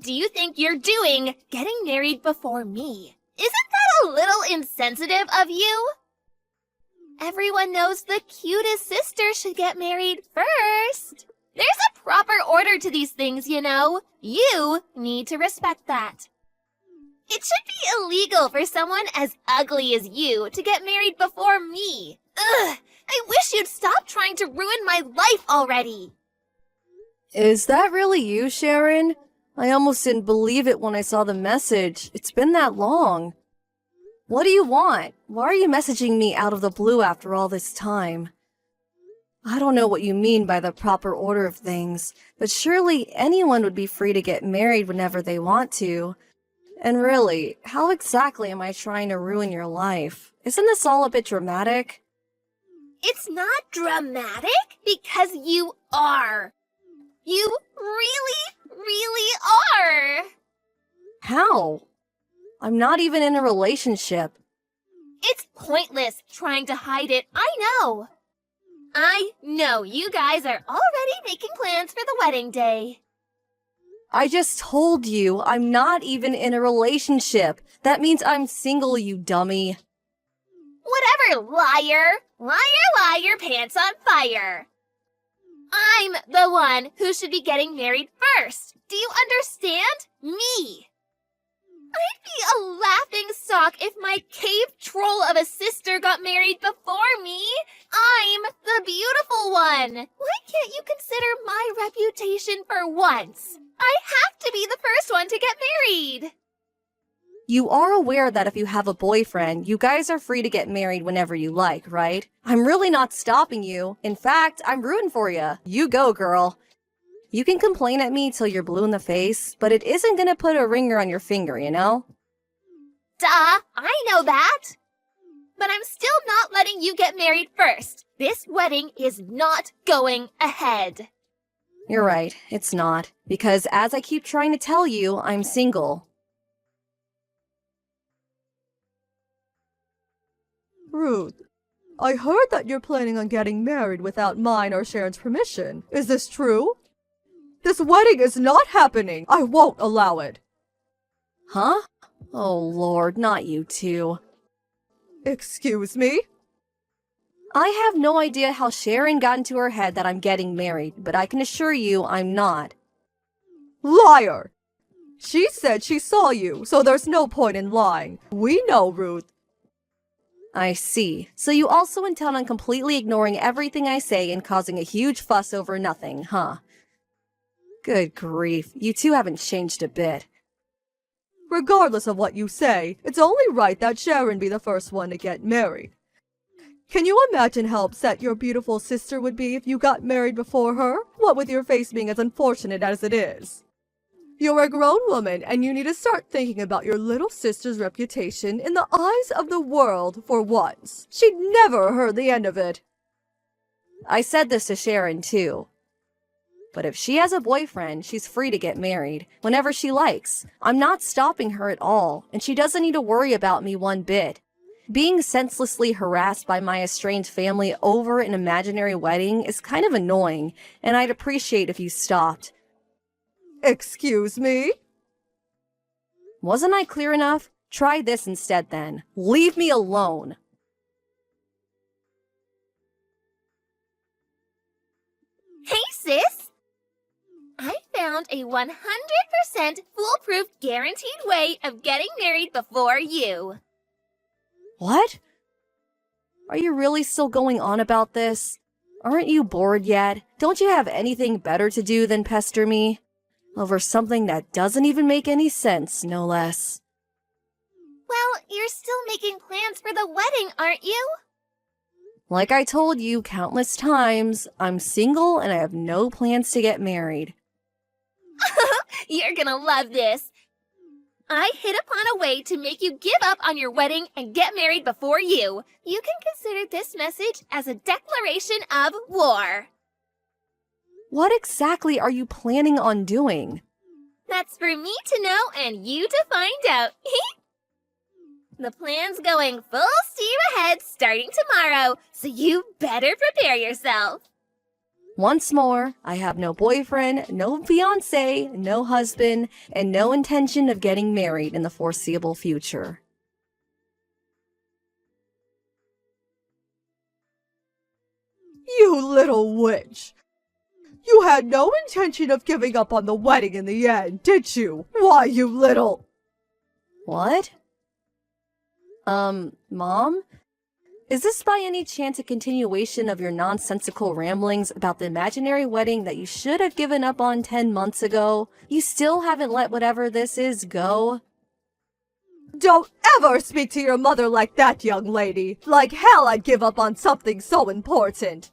do you think you're doing getting married before me? Isn't that a little insensitive of you? Everyone knows the cutest sister should get married first. There's a proper order to these things, you know. You need to respect that. It should be illegal for someone as ugly as you to get married before me. Ugh, I wish you'd stop trying to ruin my life already. Is that really you, Sharon? I almost didn't believe it when I saw the message. It's been that long. What do you want? Why are you messaging me out of the blue after all this time? I don't know what you mean by the proper order of things, but surely anyone would be free to get married whenever they want to. And really, how exactly am I trying to ruin your life? Isn't this all a bit dramatic? It's not dramatic because you are. You really, really are. How? I'm not even in a relationship. It's pointless trying to hide it, I know. I know you guys are already making plans for the wedding day. I just told you I'm not even in a relationship. That means I'm single, you dummy. Whatever, liar. Liar, liar, pants on fire. I'm the one who should be getting married first. Do you understand? Me. I'd be a laughing stock if my cave troll of a sister got married before me. I'm the beautiful one. Why can't you consider my reputation for once? I have to be the first one to get married. You are aware that if you have a boyfriend, you guys are free to get married whenever you like, right? I'm really not stopping you. In fact, I'm rooting for you. You go, girl. You can complain at me till you're blue in the face, but it isn't gonna put a ringer on your finger, you know? Duh, I know that. But I'm still not letting you get married first. This wedding is not going ahead. You're right, it's not. Because as I keep trying to tell you, I'm single. Ruth, I heard that you're planning on getting married without mine or Sharon's permission. Is this true? This wedding is not happening. I won't allow it. Huh? Oh Lord, not you two. Excuse me? I have no idea how Sharon got into her head that I'm getting married, but I can assure you I'm not. Liar! She said she saw you, so there's no point in lying. We know, Ruth. I see. So you also intend on completely ignoring everything I say and causing a huge fuss over nothing, huh? Good grief, you two haven't changed a bit. Regardless of what you say, it's only right that Sharon be the first one to get married. Can you imagine how upset your beautiful sister would be if you got married before her? What with your face being as unfortunate as it is. You're a grown woman, and you need to start thinking about your little sister's reputation in the eyes of the world for once. She'd never heard the end of it. I said this to Sharon, too. But if she has a boyfriend, she's free to get married whenever she likes. I'm not stopping her at all, and she doesn't need to worry about me one bit. Being senselessly harassed by my estranged family over an imaginary wedding is kind of annoying, and I'd appreciate if you stopped. Excuse me? Wasn't I clear enough? Try this instead then. Leave me alone. Hey, sis. I found a 100% foolproof guaranteed way of getting married before you. What? Are you really still going on about this? Aren't you bored yet? Don't you have anything better to do than pester me? Over something that doesn't even make any sense, no less. Well, you're still making plans for the wedding, aren't you? Like I told you countless times, I'm single and I have no plans to get married. You're gonna love this. I hit upon a way to make you give up on your wedding and get married before you. You can consider this message as a declaration of war. What exactly are you planning on doing? That's for me to know and you to find out. The plan's going full steam ahead starting tomorrow, so you better prepare yourself. Once more, I have no boyfriend, no fiancé, no husband, and no intention of getting married in the foreseeable future. You little witch! You had no intention of giving up on the wedding in the end, did you? Why, you little... What? Mom? Is this by any chance a continuation of your nonsensical ramblings about the imaginary wedding that you should have given up on 10 months ago? You still haven't let whatever this is go? Don't ever speak to your mother like that, young lady! Like hell I'd give up on something so important!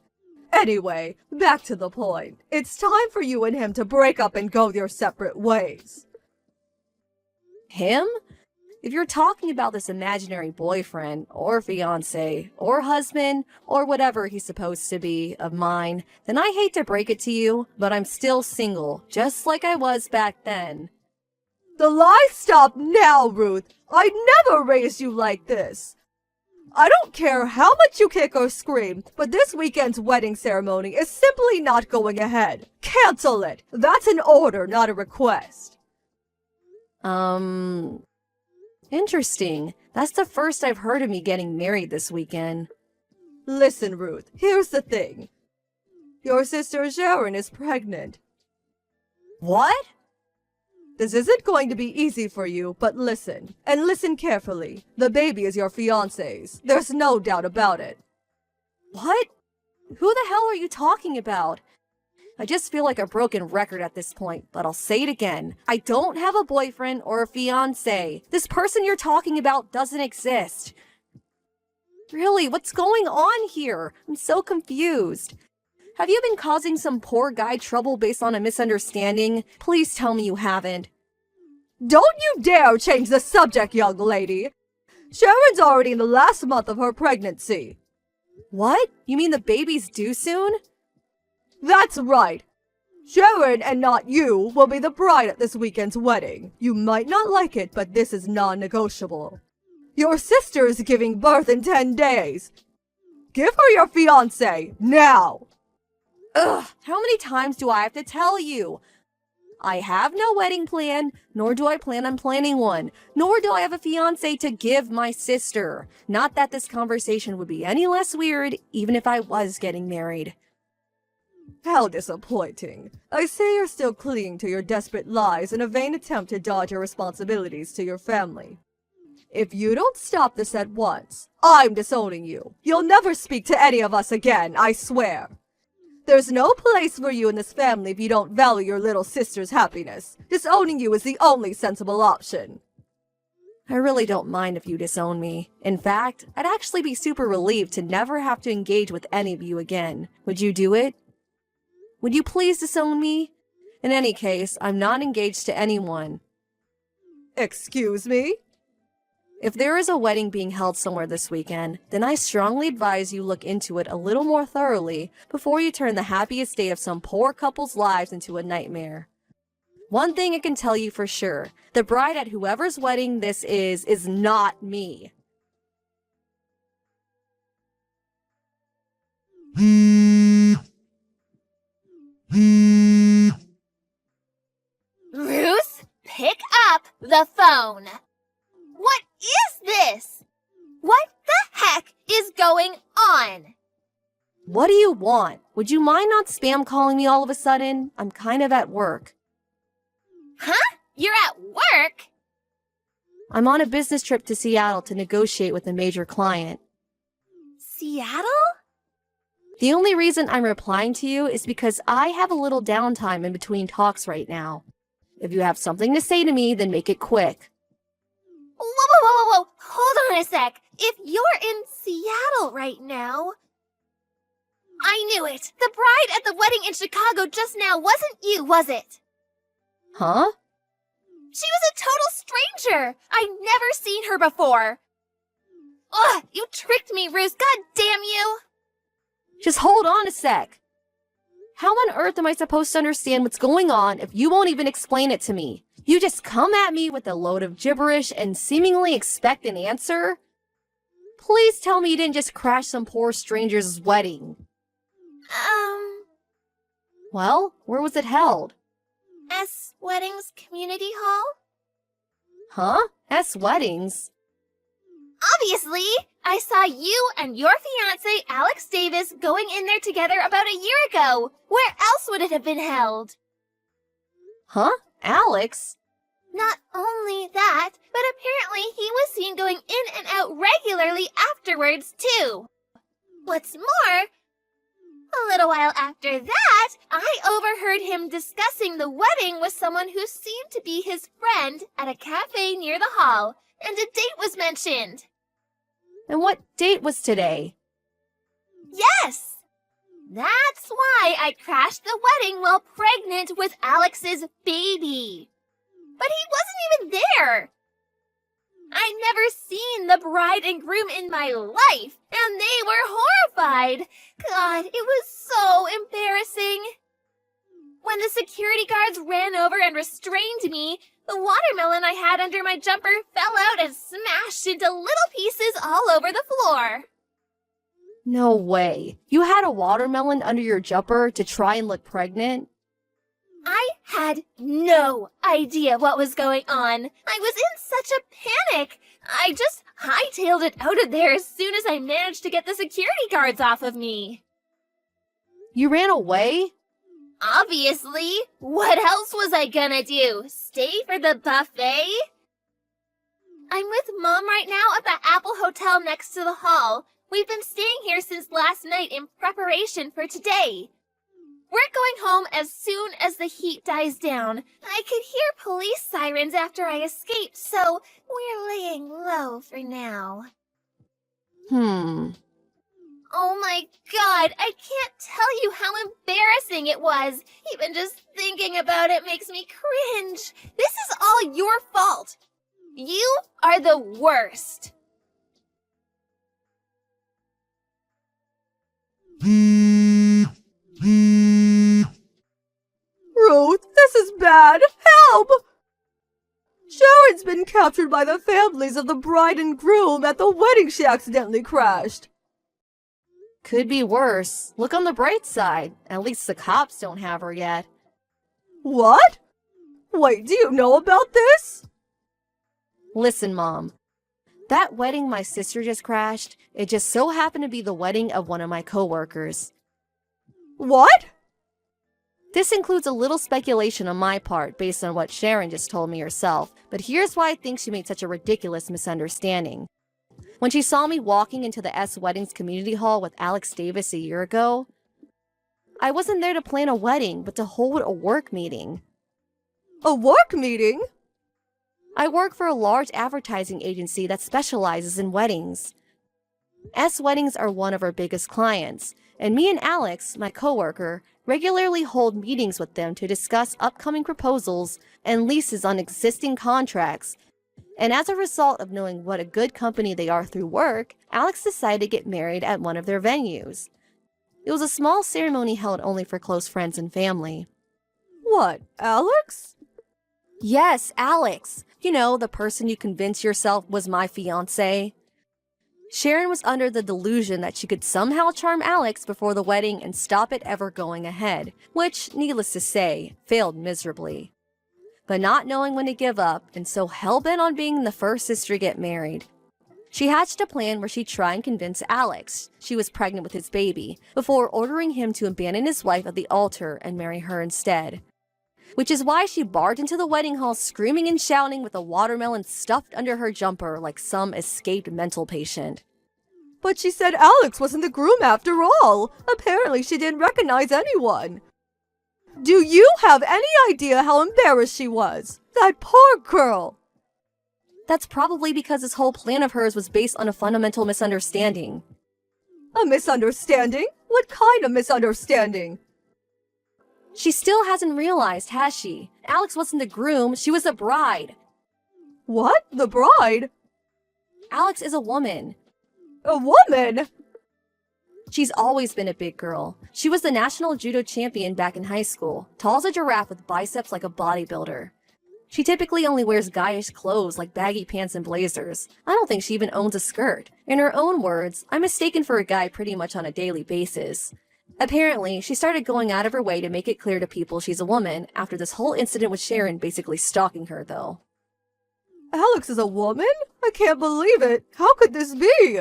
Anyway, back to the point. It's time for you and him to break up and go your separate ways. Him? If you're talking about this imaginary boyfriend, or fiancé, or husband, or whatever he's supposed to be of mine, then I hate to break it to you, but I'm still single, just like I was back then. The lies stop now, Ruth! I never raised you like this! I don't care how much you kick or scream, but this weekend's wedding ceremony is simply not going ahead. Cancel it! That's an order, not a request. Interesting. That's the first I've heard of me getting married this weekend. Listen, Ruth, here's the thing. Your sister Sharon is pregnant. What? This isn't going to be easy for you, but listen, and listen carefully. The baby is your fiancé's. There's no doubt about it. What? Who the hell are you talking about? I just feel like a broken record at this point, but I'll say it again. I don't have a boyfriend or a fiancé. This person you're talking about doesn't exist. Really, what's going on here? I'm so confused. Have you been causing some poor guy trouble based on a misunderstanding? Please tell me you haven't. Don't you dare change the subject, young lady! Sharon's already in the last month of her pregnancy. What? You mean the baby's due soon? That's right. Sharon, and not you, will be the bride at this weekend's wedding. You might not like it, but this is non-negotiable. Your sister is giving birth in 10 days. Give her your fiancé, now! Ugh, how many times do I have to tell you? I have no wedding plan, nor do I plan on planning one, nor do I have a fiancé to give my sister. Not that this conversation would be any less weird, even if I was getting married. How disappointing. I see you're still clinging to your desperate lies in a vain attempt to dodge your responsibilities to your family. If you don't stop this at once, I'm disowning you. You'll never speak to any of us again, I swear. There's no place for you in this family if you don't value your little sister's happiness. Disowning you is the only sensible option. I really don't mind if you disown me. In fact, I'd actually be super relieved to never have to engage with any of you again. Would you do it? Would you please disown me? In any case, I'm not engaged to anyone. Excuse me? If there is a wedding being held somewhere this weekend, then I strongly advise you look into it a little more thoroughly before you turn the happiest day of some poor couple's lives into a nightmare. One thing I can tell you for sure, the bride at whoever's wedding this is not me. Ruth, pick up the phone. What is this? What the heck is going on? What do you want? Would you mind not spam calling me all of a sudden? I'm kind of at work. Huh? You're at work? I'm on a business trip to Seattle to negotiate with a major client. Seattle? The only reason I'm replying to you is because I have a little downtime in between talks right now. If you have something to say to me, then make it quick. Whoa. Hold on a sec. If you're in Seattle right now... I knew it. The bride at the wedding in Chicago just now wasn't you, was it? Huh? She was a total stranger. I'd never seen her before. Ugh, you tricked me, Ruth. God damn you. Just hold on a sec. How on earth am I supposed to understand what's going on if you won't even explain it to me? You just come at me with a load of gibberish and seemingly expect an answer? Please tell me you didn't just crash some poor stranger's wedding. Well, where was it held? S Weddings Community Hall? Huh? S Weddings? Obviously! I saw you and your fiancé, Alex Davis, going in there together about a year ago. Where else would it have been held? Huh? Alex? Not only that, but apparently he was seen going in and out regularly afterwards, too. What's more, a little while after that, I overheard him discussing the wedding with someone who seemed to be his friend at a cafe near the hall, and a date was mentioned. And what date was today? Yes! That's why I crashed the wedding while pregnant with Alex's baby. But he wasn't even there. I'd never seen the bride and groom in my life, and they were horrified. God, it was so embarrassing. When the security guards ran over and restrained me, the watermelon I had under my jumper fell out and smashed into little pieces all over the floor. No way. You had a watermelon under your jumper to try and look pregnant? I had no idea what was going on. I was in such a panic. I just hightailed it out of there as soon as I managed to get the security guards off of me. You ran away? Obviously. What else was I gonna do? Stay for the buffet? I'm with Mom right now at the Apple Hotel next to the hall. We've been staying here since last night in preparation for today. We're going home as soon as the heat dies down. I could hear police sirens after I escaped, so we're laying low for now. Oh my God, I can't tell you how embarrassing it was. Even just thinking about it makes me cringe. This is all your fault. You are the worst. Ruth, this is bad. Help! Sharon's been captured by the families of the bride and groom at the wedding she accidentally crashed. Could be worse. Look on the bright side. At least the cops don't have her yet. What? Wait, do you know about this? Listen, Mom. That wedding my sister just crashed, it just so happened to be the wedding of one of my coworkers. What? This includes a little speculation on my part based on what Sharon just told me herself, but here's why I think she made such a ridiculous misunderstanding. When she saw me walking into the S Weddings community hall with Alex Davis a year ago, I wasn't there to plan a wedding, but to hold a work meeting. A work meeting? I work for a large advertising agency that specializes in weddings. S Weddings are one of our biggest clients, and me and Alex, my coworker, regularly hold meetings with them to discuss upcoming proposals and leases on existing contracts. And as a result of knowing what a good company they are through work, Alex decided to get married at one of their venues. It was a small ceremony held only for close friends and family. What, Alex? Yes, Alex. You know, the person you convinced yourself was my fiancé. Sharon was under the delusion that she could somehow charm Alex before the wedding and stop it ever going ahead, which, needless to say, failed miserably. But not knowing when to give up, and so hell-bent on being the first sister to get married, she hatched a plan where she'd try and convince Alex she was pregnant with his baby, before ordering him to abandon his wife at the altar and marry her instead. Which is why she barged into the wedding hall screaming and shouting with a watermelon stuffed under her jumper like some escaped mental patient. But she said Alex wasn't the groom after all. Apparently she didn't recognize anyone. Do you have any idea how embarrassed she was? That poor girl. That's probably because this whole plan of hers was based on a fundamental misunderstanding. A misunderstanding? What kind of misunderstanding? She still hasn't realized, has she? Alex wasn't the groom, she was the bride. What? The bride? Alex is a woman. A woman? She's always been a big girl. She was the national judo champion back in high school, tall as a giraffe with biceps like a bodybuilder. She typically only wears guyish clothes like baggy pants and blazers. I don't think she even owns a skirt. In her own words, I'm mistaken for a guy pretty much on a daily basis. Apparently, she started going out of her way to make it clear to people she's a woman after this whole incident with Sharon basically stalking her, though. Alex is a woman? I can't believe it. How could this be?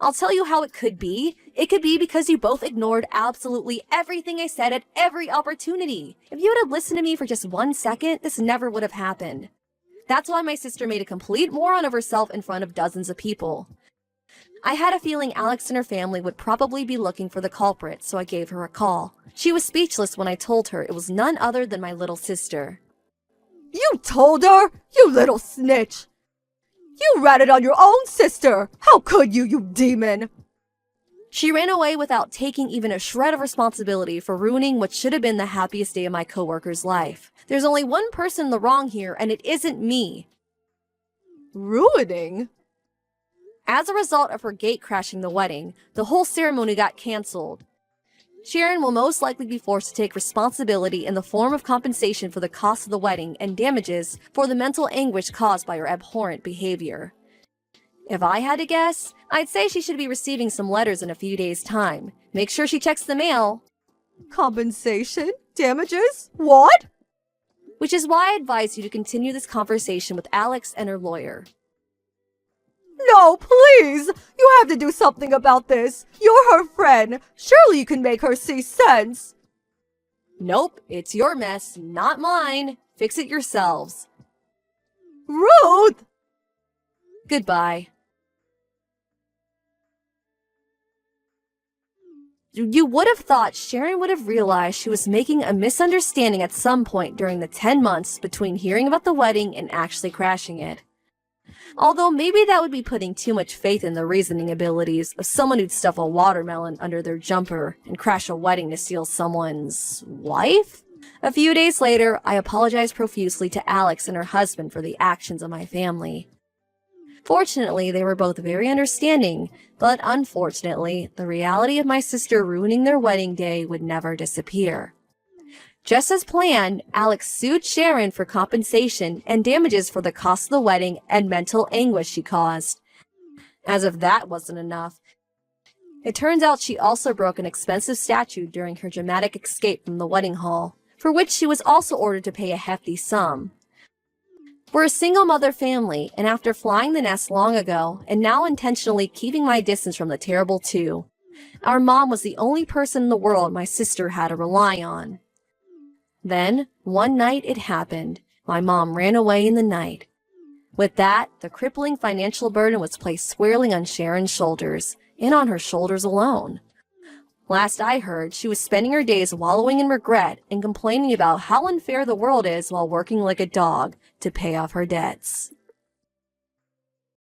I'll tell you how it could be. It could be because you both ignored absolutely everything I said at every opportunity. If you would have listened to me for just 1 second, this never would have happened. That's why my sister made a complete moron of herself in front of dozens of people. I had a feeling Alex and her family would probably be looking for the culprit, so I gave her a call. She was speechless when I told her it was none other than my little sister. You told her? You little snitch! You ratted on your own sister! How could you demon? She ran away without taking even a shred of responsibility for ruining what should have been the happiest day of my coworker's life. There's only one person in the wrong here, and it isn't me. Ruining? As a result of her gate crashing the wedding, the whole ceremony got canceled. Sharon will most likely be forced to take responsibility in the form of compensation for the cost of the wedding and damages for the mental anguish caused by her abhorrent behavior. If I had to guess, I'd say she should be receiving some letters in a few days' time. Make sure she checks the mail. Compensation? Damages? What? Which is why I advise you to continue this conversation with Alex and her lawyer. No, please! You have to do something about this. You're her friend. Surely you can make her see sense. Nope, it's your mess, not mine. Fix it yourselves. Ruth! Goodbye. You would have thought Sharon would have realized she was making a misunderstanding at some point during the 10 months between hearing about the wedding and actually crashing it. Although maybe that would be putting too much faith in the reasoning abilities of someone who'd stuff a watermelon under their jumper and crash a wedding to steal someone's wife? A few days later, I apologized profusely to Alex and her husband for the actions of my family. Fortunately, they were both very understanding, but unfortunately, the reality of my sister ruining their wedding day would never disappear. Just as planned, Alex sued Sharon for compensation and damages for the cost of the wedding and mental anguish she caused. As if that wasn't enough, it turns out she also broke an expensive statue during her dramatic escape from the wedding hall, for which she was also ordered to pay a hefty sum. We're a single-mother family, and after flying the nest long ago, and now intentionally keeping my distance from the terrible two, our mom was the only person in the world my sister had to rely on. Then, one night it happened. My mom ran away in the night. With that, the crippling financial burden was placed squarely on Sharon's shoulders, and on her shoulders alone. Last I heard, she was spending her days wallowing in regret and complaining about how unfair the world is while working like a dog to pay off her debts.